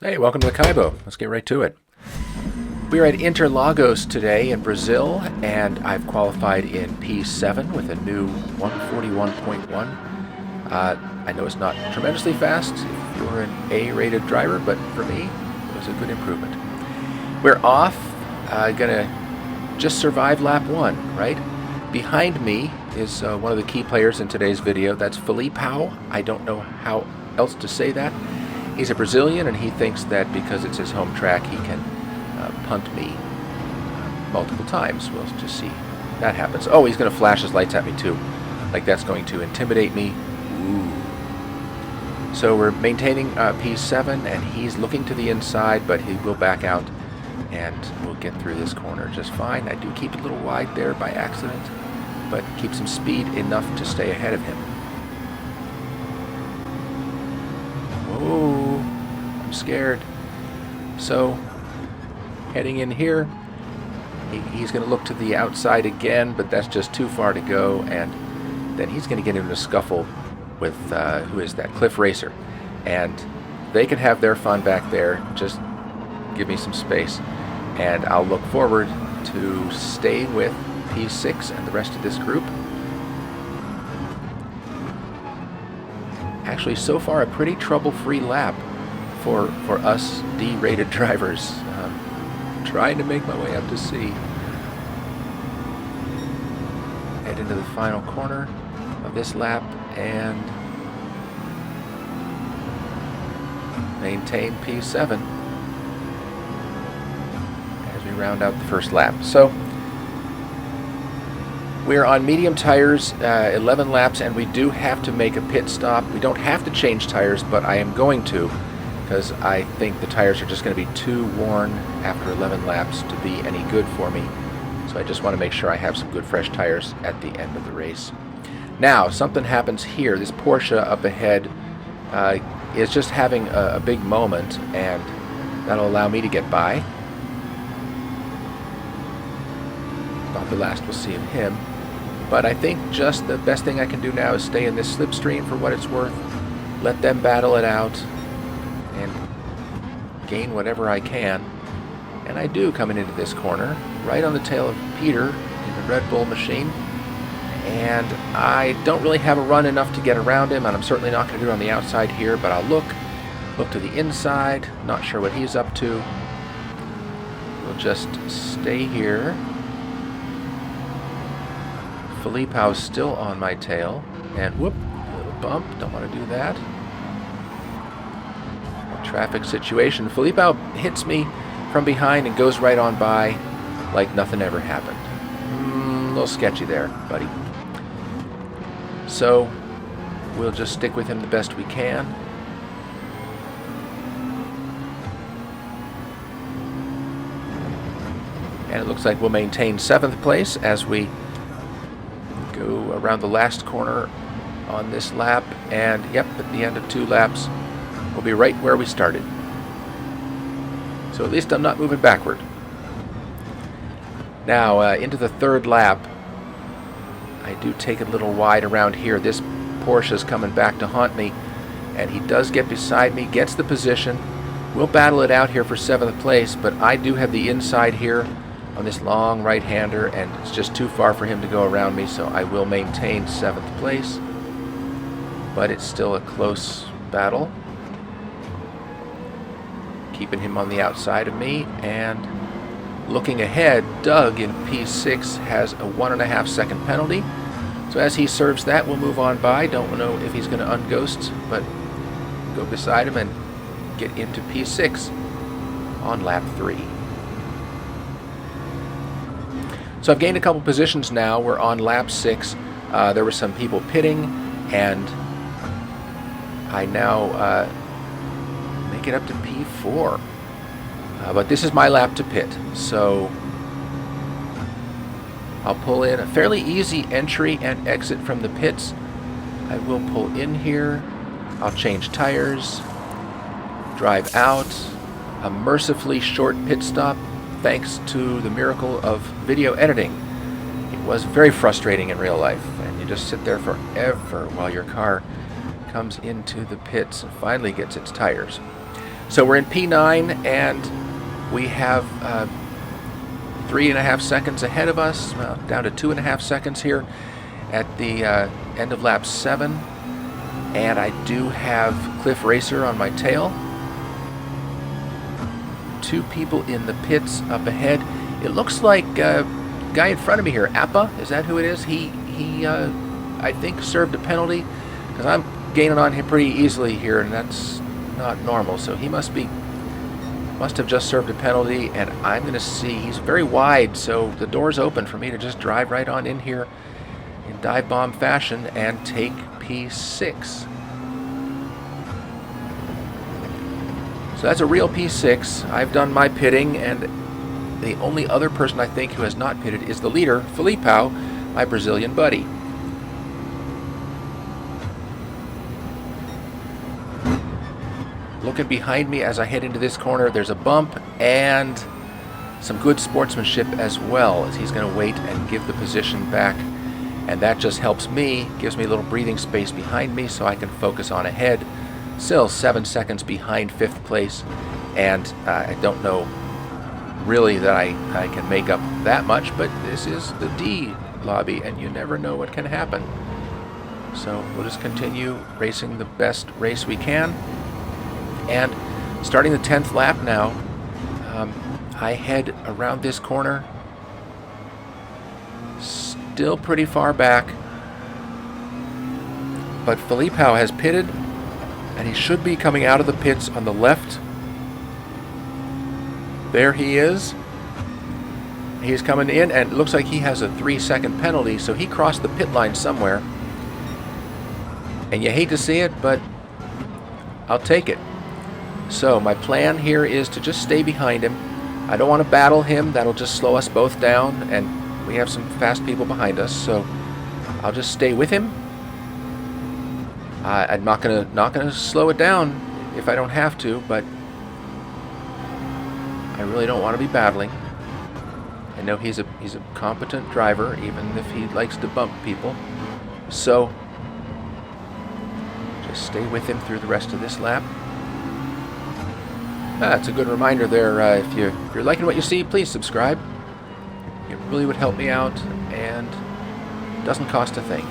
Hey, welcome to the Kaibo. Let's get right to it. We're at Interlagos today in Brazil, and I've qualified in P7 with a new 141.1. I know it's not tremendously fast if you're an A-rated driver, but for me, it was a good improvement. We're off, gonna just survive lap 1, right? Behind me is one of the key players in today's video. That's Felipao. I don't know how else to say that. He's a Brazilian, and he thinks that because it's his home track, he can punt me multiple times. We'll just see if that happens. Oh, he's going to flash his lights at me too. Like that's going to intimidate me. Ooh. So we're maintaining P7, and he's looking to the inside, but he will back out, and we'll get through this corner just fine. I do keep it a little wide there by accident, but keep some speed enough to stay ahead of him. Whoa, I'm scared. So, heading in here, he's going to look to the outside again, but that's just too far to go, and then he's going to get into a scuffle with, who is that? Cliff Racer. And they can have their fun back there. Just give me some space, and I'll look forward to staying with P6 and the rest of this group. Actually, so far a pretty trouble-free lap for us D-rated drivers. Trying to make my way up to C. Head into the final corner of this lap and maintain P7 as we round out the first lap. So we're on medium tires, 11 laps, and we do have to make a pit stop. We don't have to change tires, but I am going to, because I think the tires are just going to be too worn after 11 laps to be any good for me. So I just want to make sure I have some good fresh tires at the end of the race. Now, something happens here. This Porsche up ahead is just having a big moment, and that'll allow me to get by. About the last we'll see of him. But I think just the best thing I can do now is stay in this slipstream for what it's worth, let them battle it out, and gain whatever I can. And I do coming into this corner, right on the tail of Peter in the Red Bull machine. And I don't really have a run enough to get around him, and I'm certainly not going to do it on the outside here, but I'll look to the inside, not sure what he's up to. We'll just stay here. Felipao's still on my tail, and whoop, a little bump, don't want to do that. A traffic situation. Felipao hits me from behind and goes right on by like nothing ever happened. A little sketchy there, buddy. So we'll just stick with him the best we can. And it looks like we'll maintain 7th place as we go around the last corner on this lap, and yep, at the end of 2 laps we'll be right where we started. So at least I'm not moving backward. Now into the 3rd lap, I do take it a little wide around here. This Porsche's coming back to haunt me, and he does get beside me, gets the position. We'll battle it out here for 7th place, but I do have the inside here on this long right-hander, and it's just too far for him to go around me, so I will maintain 7th place. But it's still a close battle. Keeping him on the outside of me, and looking ahead, Doug in P6 has a 1.5 second penalty. So as he serves that, we'll move on by. Don't know if he's going to unghost, but go beside him and get into P6 on lap 3. So I've gained a couple positions now. We're on lap 6. There were some people pitting, and I now make it up to P4. But this is my lap to pit, so I'll pull in a fairly easy entry and exit from the pits. I will pull in here. I'll change tires, drive out, a mercifully short pit stop thanks to the miracle of video editing. It was very frustrating in real life, and you just sit there forever while your car comes into the pits and finally gets its tires. So we're in P9, and we have 3.5 seconds ahead of us, down to 2.5 seconds here at the end of lap 7. And I do have Cliff Racer on my tail. 2 people in the pits up ahead. It looks like a guy in front of me here, Appa, is that who it is? He I think served a penalty, because I'm gaining on him pretty easily here, and that's not normal. So he must have just served a penalty, and I'm going to see, he's very wide, so the door's open for me to just drive right on in here in dive bomb fashion and take P6. So that's a real P6. I've done my pitting, and the only other person I think who has not pitted is the leader, Felipao, my Brazilian buddy. Looking behind me as I head into this corner, there's a bump and some good sportsmanship as well, as he's going to wait and give the position back. And that just helps me, gives me a little breathing space behind me so I can focus on ahead. Still 7 seconds behind 5th place, and I don't know really that I can make up that much, but this is the D lobby, and you never know what can happen. So we'll just continue racing the best race we can. And starting the 10th lap now, I head around this corner, still pretty far back, but Felipao has pitted, and he should be coming out of the pits on the left. There he is. He's coming in, and it looks like he has a 3-second penalty, so he crossed the pit line somewhere. And you hate to see it, but I'll take it. So my plan here is to just stay behind him. I don't want to battle him. That'll just slow us both down, and we have some fast people behind us, so I'll just stay with him. I'm not gonna slow it down if I don't have to, but I really don't want to be battling. I know he's a competent driver, even if he likes to bump people. So just stay with him through the rest of this lap. It's a good reminder there. If you're liking what you see, please subscribe. It really would help me out, and doesn't cost a thing.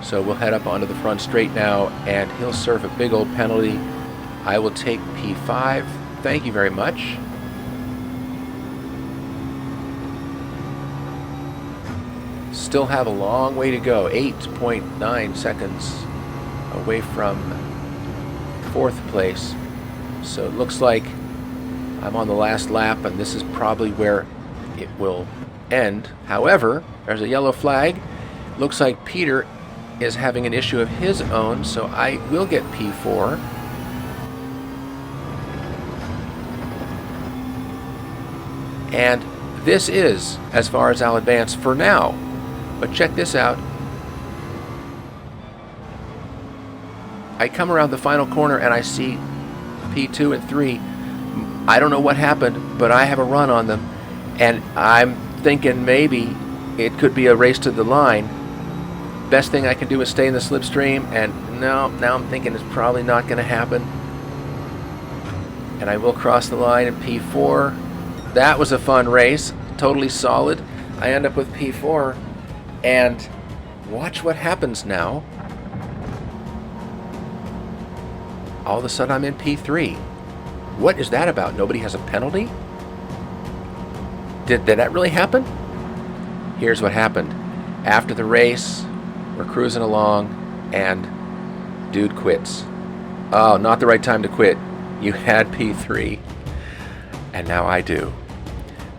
So we'll head up onto the front straight now, and he'll serve a big old penalty. I will take P5. Thank you very much. Still have a long way to go. 8.9 seconds away from 4th place. So it looks like I'm on the last lap, and this is probably where it will end. However, there's a yellow flag. Looks like Peter is having an issue of his own, so I will get P4. And this is as far as I'll advance for now. But check this out. I come around the final corner and I see P2 and 3. I don't know what happened, but I have a run on them, and I'm thinking maybe it could be a race to the line. Best thing I can do is stay in the slipstream, and no, now I'm thinking it's probably not going to happen. And I will cross the line in P4. That was a fun race, totally solid. I end up with P4, and watch what happens now. All of a sudden I'm in P3. What is that about? Nobody has a penalty? Did that really happen? Here's what happened. After the race, we're cruising along, and dude quits. Oh, not the right time to quit. You had P3, and now I do.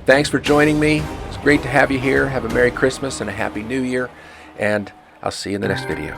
Thanks for joining me. It's great to have you here. Have a Merry Christmas and a Happy New Year, and I'll see you in the next video.